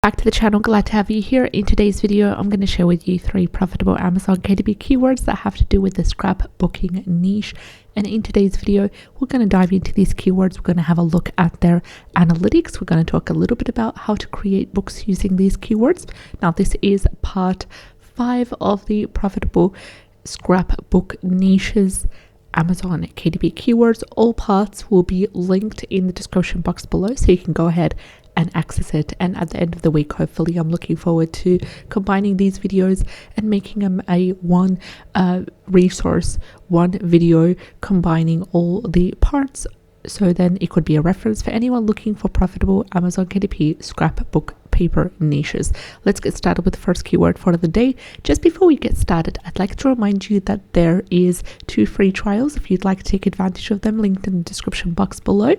Back to the channel, glad to have you here. In today's video, I'm going to share with you 3 profitable Amazon KDP keywords that have to do with the scrapbooking niche. And in today's video, we're going to dive into these keywords. We're going to have a look at their analytics. We're going to talk a little bit about how to create books using these keywords. Now, this is part 5 of the profitable scrapbook niches Amazon KDP keywords. All parts will be linked in the description box below, so you can go ahead and access it. And at the end of the week, hopefully, I'm looking forward to combining these videos and making them a one resource, one video combining all the parts. So then it could be a reference for anyone looking for profitable Amazon KDP scrapbook paper niches. Let's get started with the first keyword for the day. Just before we get started, I'd like to remind you that there is 2 free trials if you'd like to take advantage of them, linked in the description box below.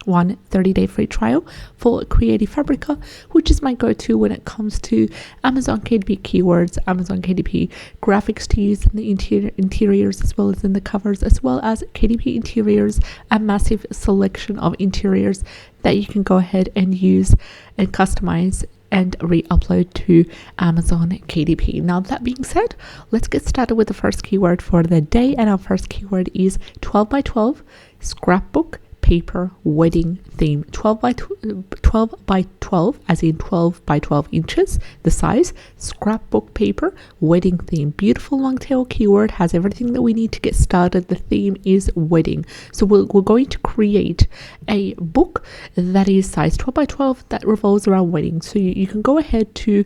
One 30-day free trial for Creative Fabrica, which is my go-to when it comes to Amazon KDP keywords, Amazon KDP graphics to use in the interiors as well as in the covers, as well as KDP interiors, a massive selection of interiors that you can go ahead and use and customize and re-upload to Amazon KDP. Now, that being said, let's get started with the first keyword for the day. And our first keyword is 12 by 12 scrapbook paper wedding theme. 12 by 12 as in 12 by 12 inches the size, scrapbook paper wedding theme. Beautiful long tail keyword, has everything that we need to get started. The theme is wedding, so we're going to create a book that is size 12 by 12 that revolves around weddings. So you can go ahead to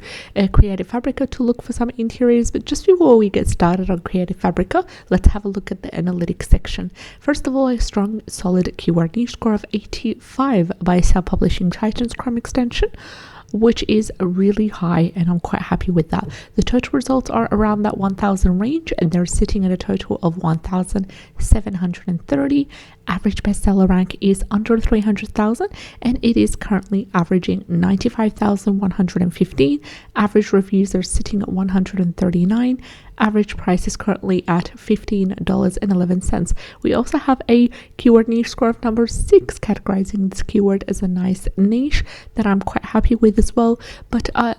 Creative Fabrica to look for some interiors, but just before we get started on Creative Fabrica, let's have a look at the analytics section. First of all, a strong solid keyword niche score of 85 by self-publishing Titan's Chrome extension, which is really high, and I'm quite happy with that. The total results are around that 1,000 range, and they're sitting at a total of 1,730. Average bestseller rank is under 300,000, and it is currently averaging 95,115. Average reviews are sitting at 139. Average price is currently at $15.11. We also have a keyword niche score of number 6, categorizing this keyword as a nice niche that I'm quite happy with as well. But I'd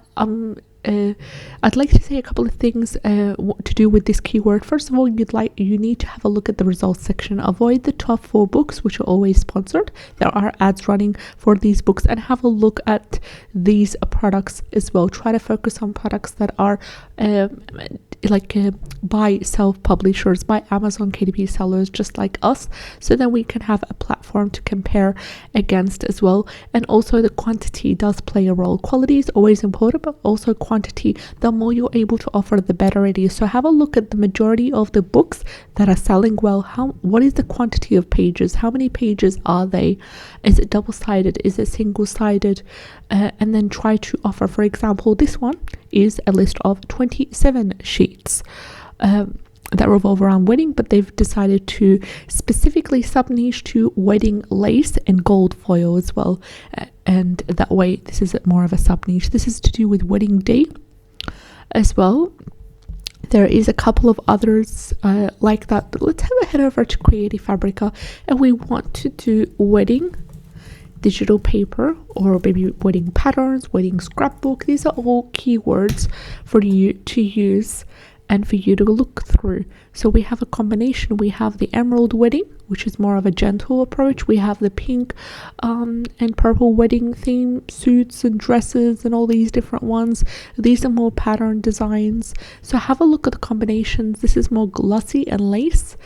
like to say a couple of things to do with this keyword. First of all, you need to have a look at the results section. Avoid the top 4 books, which are always sponsored. There are ads running for these books, and have a look at these products as well. Try to focus on products that are by self-publishers, by Amazon KDP sellers just like us, so then we can have a platform to compare against as well. And also the quantity does play a role. Quality is always important, but also quantity. The more you're able to offer, the better it is. So have a look at the majority of the books that are selling well. What is the quantity of pages? How many pages are they? Is it double-sided? Is it single-sided? And then try to offer, for example, this one is a list of 27 sheets that revolve around wedding, but they've decided to specifically sub-niche to wedding lace and gold foil as well. And that way, this is more of a sub-niche. This is to do with wedding day as well. There is a couple of others like that, but let's head over to Creative Fabrica, and we want to do wedding digital paper, or maybe wedding patterns, wedding scrapbook. These are all keywords for you to use and for you to look through. So we have a combination. We have the emerald wedding, which is more of a gentle approach. We have the pink and purple wedding theme, suits and dresses and all these different ones. These are more pattern designs. So have a look at the combinations. This is more glossy and lace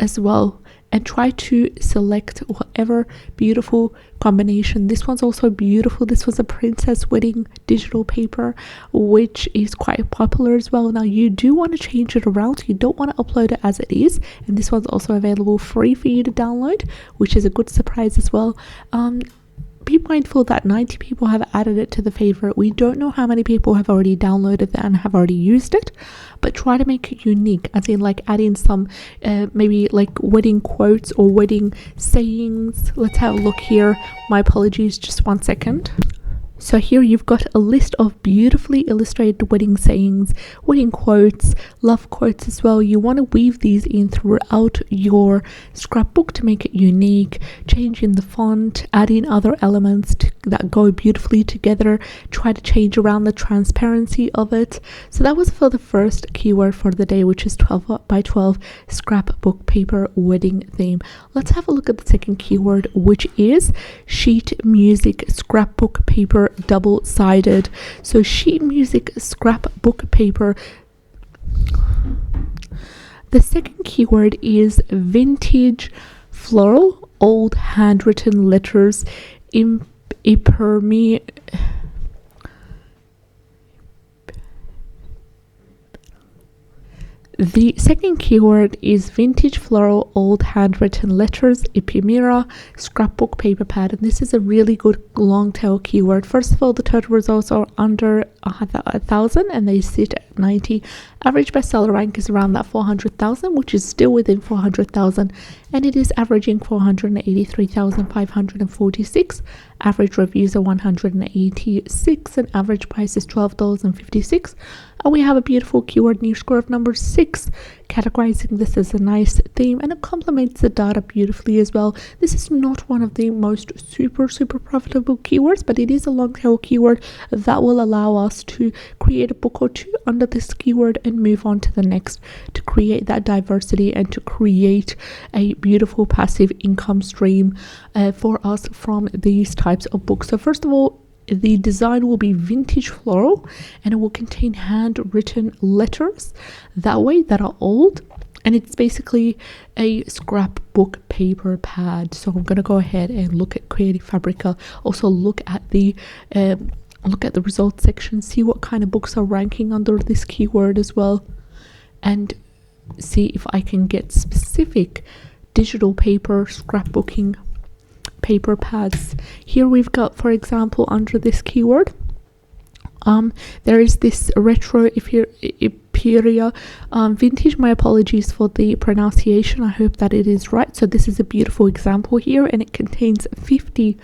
as well, and try to select whatever beautiful combination. This one's also beautiful. This was a princess wedding digital paper, which is quite popular as well. Now, you do want to change it around, so you don't want to upload it as it is, and this one's also available free for you to download, which is a good surprise as well. Be mindful that 90 people have added it to the favorite. We don't know how many people have already downloaded it and have already used it, but try to make it unique, as in like add in some maybe like wedding quotes or wedding sayings. Let's have a look here. My apologies, just one second. So here you've got a list of beautifully illustrated wedding sayings, wedding quotes, love quotes as well. You want to weave these in throughout your scrapbook to make it unique, changing the font, adding other elements that go beautifully together, try to change around the transparency of it. So that was for the first keyword for the day, which is 12 by 12 scrapbook paper wedding theme. Let's have a look at the second keyword, which is sheet music scrapbook paper double-sided. So sheet music scrapbook paper. The second keyword is vintage floral old handwritten letters The second keyword is vintage floral old handwritten letters ephemera scrapbook paper pad, and this is a really good long tail keyword. First of all, the total results are under 1,000 and they sit at 90. Average bestseller rank is around that 400,000, which is still within 400,000, and it is averaging 483,546. Average reviews are 186 and average price is $12.56. And we have a beautiful keyword niche score of number 6, categorizing this as a nice theme, and it complements the data beautifully as well. This is not one of the most super profitable keywords, but it is a long tail keyword that will allow us to create a book or two under this keyword and move on to the next, to create that diversity and to create a beautiful passive income stream for us from these types of books. So first of all, the design will be vintage floral and it will contain handwritten letters that are old, and it's basically a scrapbook paper pad. So I'm going to go ahead and look at Creative Fabrica, also look at the results section, see what kind of books are ranking under this keyword as well, and see if I can get specific digital paper scrapbooking paper pads. Here we've got, for example, under this keyword, there is this retro ephemera vintage. My apologies for the pronunciation, I hope that it is right. So this is a beautiful example here, and it contains 50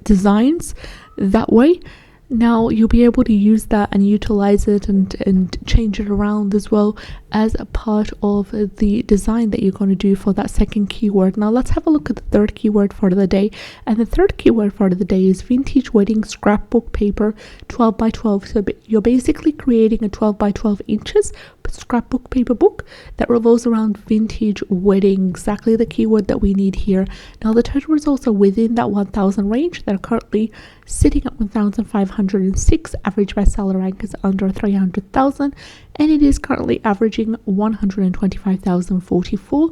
designs that way. Now you'll be able to use that and utilize it and change it around as well as a part of the design that you're going to do for that second keyword. Now let's have a look at the third keyword for the day, and the third keyword for the day is vintage wedding scrapbook paper 12 by 12. So you're basically creating a 12 by 12 inches scrapbook paper book that revolves around vintage wedding, exactly the keyword that we need here. Now the total results are within that 1,000 range. They're currently sitting at 1,506. Average bestseller rank is under 300,000, and it is currently averaging 125,044.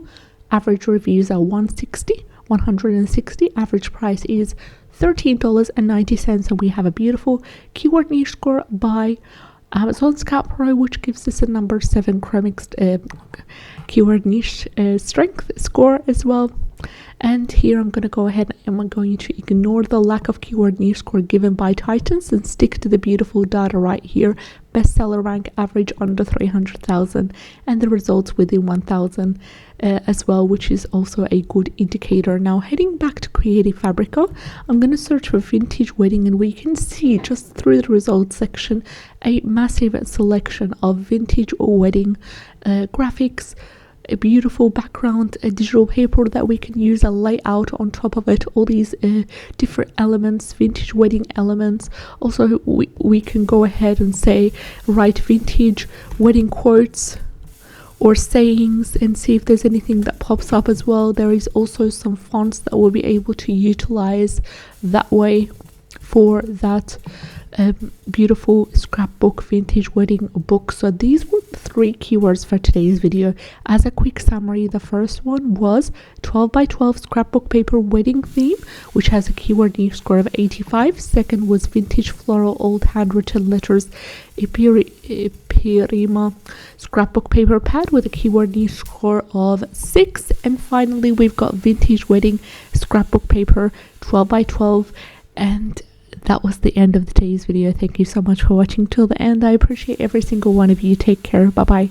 Average reviews are 160. Average price is $13.90, and we have a beautiful keyword niche score by Amazon Scout Pro, which gives us a number 7 chromic keyword niche strength score as well. And here I'm going to go ahead and I'm going to ignore the lack of keyword niche score given by Titans and stick to the beautiful data right here. Bestseller rank average under 300,000 and the results within 1,000 as well, which is also a good indicator. Now heading back to Creative Fabrica, I'm going to search for vintage wedding, and we can see just through the results section a massive selection of vintage wedding graphics, a beautiful background, a digital paper that we can use a layout on top of it, all these different elements, vintage wedding elements. Also we can go ahead and say write vintage wedding quotes or sayings and see if there's anything that pops up as well. There is also some fonts that we'll be able to utilize that way for that beautiful scrapbook vintage wedding book. So these were the 3 keywords for today's video. As a quick summary, the first one was 12 by 12 scrapbook paper wedding theme, which has a keyword niche score of 85. Second was vintage floral old handwritten letters ephemera scrapbook paper pad with a keyword niche score of 6. And finally we've got vintage wedding scrapbook paper 12 by 12. And that was the end of today's video. Thank you so much for watching till the end. I appreciate every single one of you. Take care. Bye bye.